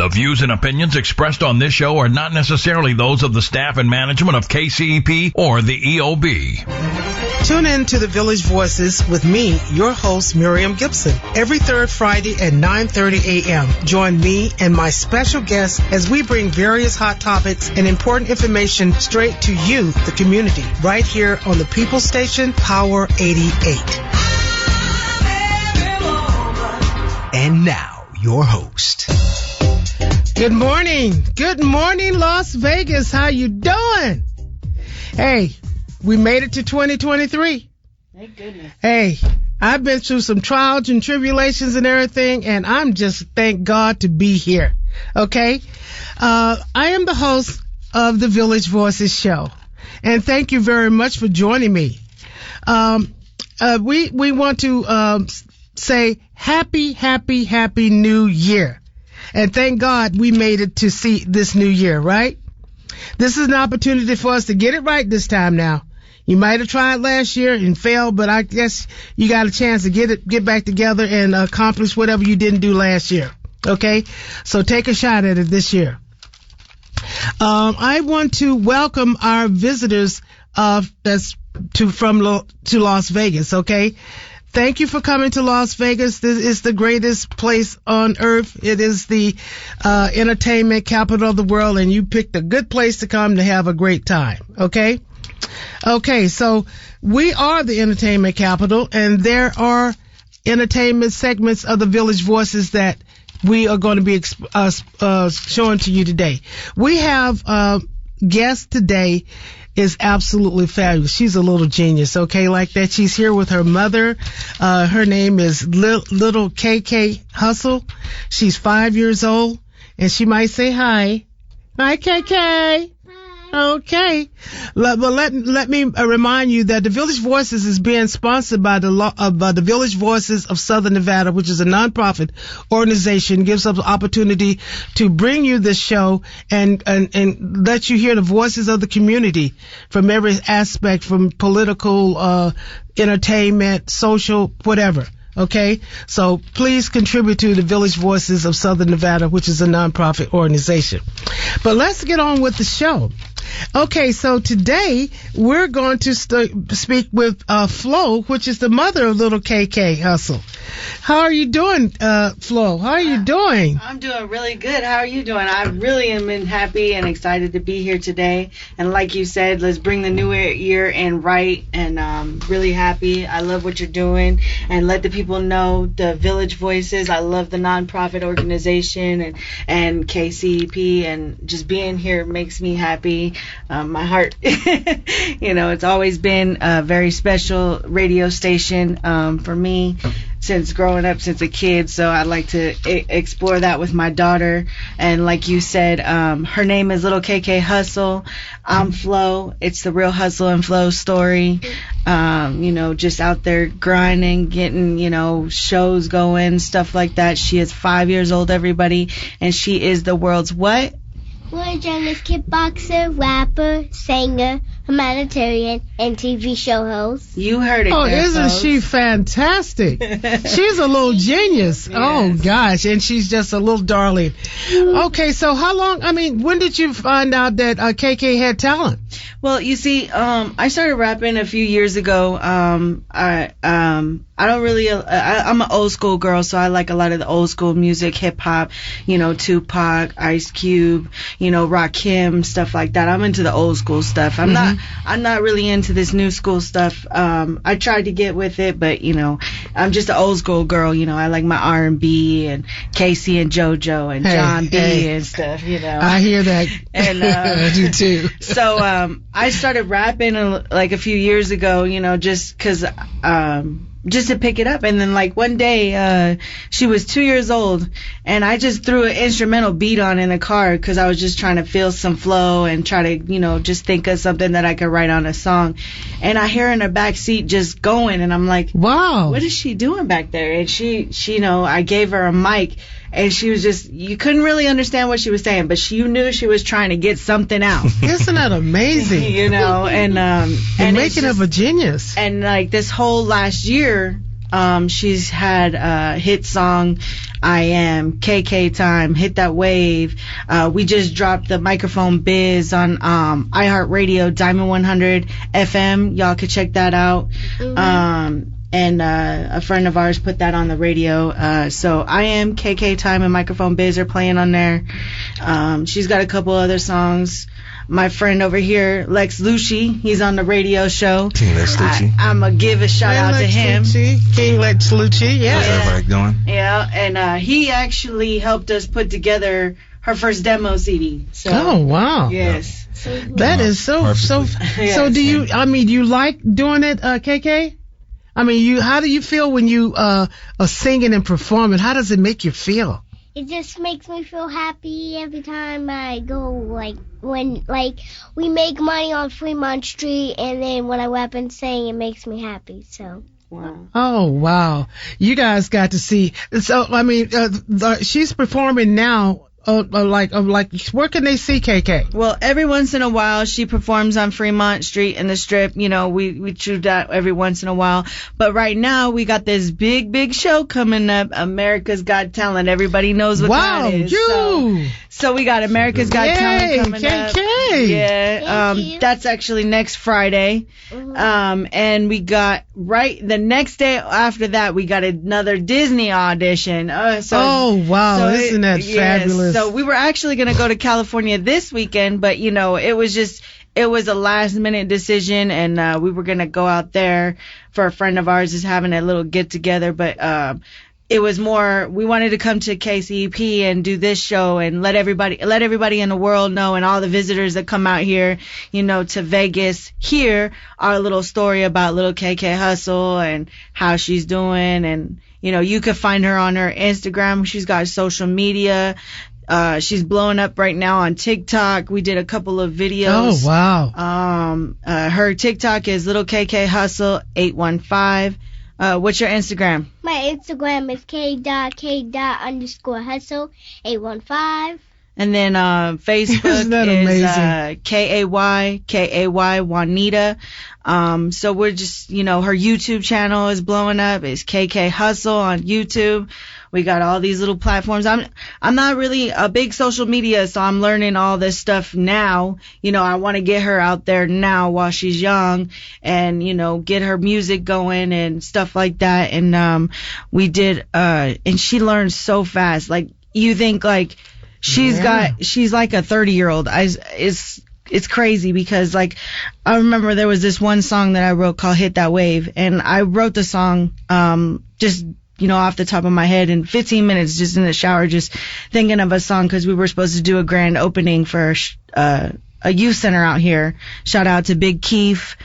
The views and opinions expressed on this show are not necessarily those of the staff and management of KCEP or the EOB. Tune in to the Village Voices with me, your host, Miriam Gibson, every third Friday at 9:30 a.m. Join me and my special guests as we bring various hot topics and important information straight to you, the community, right here on the People Station, Power 88. And now, your host. Good morning. Good morning, Las Vegas. How you doing? Hey, we made it to 2023. Thank goodness. Hey, I've been through some trials and tribulations and everything, and I'm just thank God to be here. Okay? I am the host of the Village Voices show, and thank you very much for joining me. We want to say happy new year. And thank God we made it to see this new year, right? This is an opportunity for us to get it right this time now. You might have tried last year and failed, but I guess you got a chance to get back together and accomplish whatever you didn't do last year. Okay? So take a shot at it this year. I want to welcome our visitors to Las Vegas, okay? Thank you for coming to Las Vegas. This is the greatest place on earth. It is the entertainment capital of the world, and you picked a good place to come to have a great time, okay? Okay, so we are the entertainment capital, and there are entertainment segments of the Village Voices that we are going to be showing to you today. We have guest today is absolutely fabulous. She's a little genius, okay, like that. She's here with her mother. Her name is Lil K.K. Hustle. She's 5 years old, and she might say hi. Hi, K.K. Okay. But let me remind you that the Village Voices is being sponsored by the Village Voices of Southern Nevada, which is a nonprofit organization, gives us the opportunity to bring you this show and let you hear the voices of the community from every aspect, from political, entertainment, social, whatever. Okay, so please contribute to the Village Voices of Southern Nevada, which is a nonprofit organization. But let's get on with the show. Okay, so today we're going to speak with Flo, which is the mother of Lil K.K. Hustle. How are you doing, Flo? How are you doing? I'm doing really good. How are you doing? I really am happy and excited to be here today. And like you said, let's bring the new year in right. And really happy. I love what you're doing. And let the people know the Village Voices. I love the nonprofit organization and KCEP. And just being here makes me happy. My heart, it's always been a very special radio station for me since growing up, since a kid. So I'd like to explore that with my daughter. And like you said, her name is Lil K.K. Hustle. I'm Flo. It's the real Hustle and Flow story. Just out there grinding, getting, shows going, stuff like that. She is 5 years old, everybody. And she is the world's what? World journalist, kickboxer, rapper, singer, humanitarian, and TV show host. You heard it. Oh, isn't she fantastic? She's a little genius. Yes. Oh, gosh. And she's just a little darling. Okay, so when did you find out that KK had talent? Well, you see, I started rapping a few years ago. I don't really, I'm an old school girl, so I like a lot of the old school music, hip hop, Tupac, Ice Cube, Rakim, stuff like that. I'm into the old school stuff. I'm not really into this new school stuff. I tried to get with it, but I'm just an old school girl. I like my R&B and Casey and JoJo and John B and stuff. I hear that. And I do too. So I started rapping like a few years ago, just because. Just to pick it up. And then one day she was 2 years old, and I just threw an instrumental beat on in the car because I was just trying to feel some flow and try to just think of something that I could write on a song. And I hear her in the back seat just going, and I'm like, wow, what is she doing back there? And she I gave her a mic, and she was just, you couldn't really understand what she was saying, but you knew she was trying to get something out. Isn't that amazing? And the making of a genius. And this whole last year, She's had a hit song, I Am, KK Time, Hit That Wave. We just dropped the Microphone Biz on iHeartRadio, Diamond 100 FM. Y'all could check that out. And a friend of ours put that on the radio. So I Am, KK Time, and Microphone Biz are playing on there. She's got a couple other songs. My friend over here, Lex Lucci, he's on the radio show. King Lex Lucci. I'm going to give a shout out to him. King Lex Lucci, yeah. How's everybody doing? Yeah, and he actually helped us put together her first demo CD. So, oh, wow. Yes. That is so. So do you, you like doing it, KK? How do you feel when you are singing and performing? How does it make you feel? It just makes me feel happy every time I go, when we make money on Fremont Street, and then when I go up and sing, it makes me happy, so. Wow. Oh, wow. You guys got to see. So, she's performing now. Where can they see KK? Well, every once in a while she performs on Fremont Street in the Strip. We do that every once in a while. But right now we got this big show coming up, America's Got Talent. Everybody knows what that is. So we got America's Got Talent coming KK. up. Yeah. That's actually next Friday. And we got the next day after that we got another Disney audition. Isn't that fabulous? So we were actually going to go to California this weekend, but it was a last minute decision, and we were going to go out there for a friend of ours is having a little get together, but it was more, we wanted to come to KCEP and do this show and let everybody in the world know, and all the visitors that come out here, to Vegas, hear our little story about Lil K.K. Hustle and how she's doing. And, you could find her on her Instagram. She's got social media. She's blowing up right now on TikTok. We did a couple of videos. Oh, wow. Her TikTok is Lil K.K. Hustle 815. What's your Instagram? My Instagram is k.k._hustle 815. And then Facebook is KAY Juanita. So we're just, her YouTube channel is blowing up. It's KK Hustle on YouTube. We got all these little platforms. I'm not really a big social media, so I'm learning all this stuff now. I want to get her out there now while she's young, and get her music going and stuff like that. And we did, and she learns so fast. Like, you think she's like a 30-year-old. It's crazy because I remember there was this one song that I wrote called Hit That Wave, and I wrote the song just off the top of my head in 15 minutes, just in the shower, just thinking of a song, because we were supposed to do a grand opening for a youth center out here. Shout out to Big Keef,